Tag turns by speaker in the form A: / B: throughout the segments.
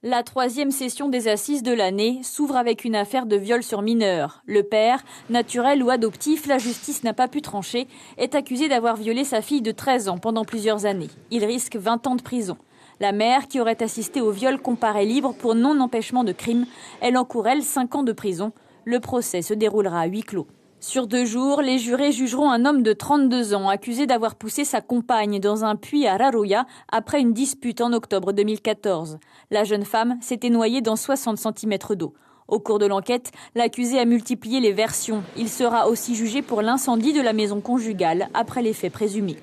A: La troisième session des assises de l'année s'ouvre avec une affaire de viol sur mineur. Le père, naturel ou adoptif, la justice n'a pas pu trancher, est accusé d'avoir violé sa fille de 13 ans pendant plusieurs années. Il risque 20 ans de prison. La mère, qui aurait assisté au viol, comparaît libre pour non-empêchement de crime. Elle encourt, 5 ans de prison. Le procès se déroulera à huis clos. Sur 2 jours, les jurés jugeront un homme de 32 ans accusé d'avoir poussé sa compagne dans un puits à Raroya après une dispute en octobre 2014. La jeune femme s'était noyée dans 60 cm d'eau. Au cours de l'enquête, l'accusé a multiplié les versions. Il sera aussi jugé pour l'incendie de la maison conjugale après les faits présumés.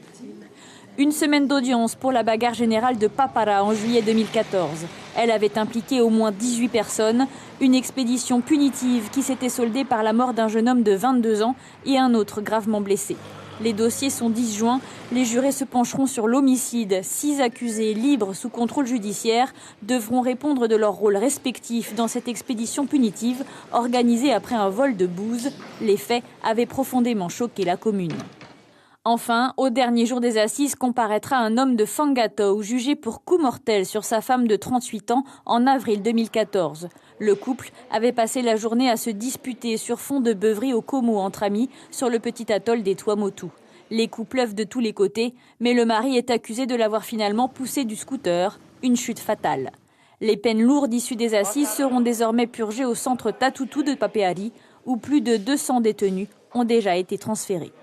A: Une semaine d'audience pour la bagarre générale de Papara en juillet 2014. Elle avait impliqué au moins 18 personnes, une expédition punitive qui s'était soldée par la mort d'un jeune homme de 22 ans et un autre gravement blessé. Les dossiers sont disjoints, les jurés se pencheront sur l'homicide. 6 accusés libres sous contrôle judiciaire devront répondre de leur rôle respectif dans cette expédition punitive organisée après un vol de bouse. Les faits avaient profondément choqué la commune. Enfin, au dernier jour des assises, comparaîtra un homme de Fangatou jugé pour coup mortel sur sa femme de 38 ans en avril 2014. Le couple avait passé la journée à se disputer sur fond de beuverie au Como entre amis sur le petit atoll des Tuamotu. Les coups pleuvent de tous les côtés, mais le mari est accusé de l'avoir finalement poussé du scooter, une chute fatale. Les peines lourdes issues des assises seront désormais purgées au centre Tatutu de Papeari, où plus de 200 détenus ont déjà été transférés.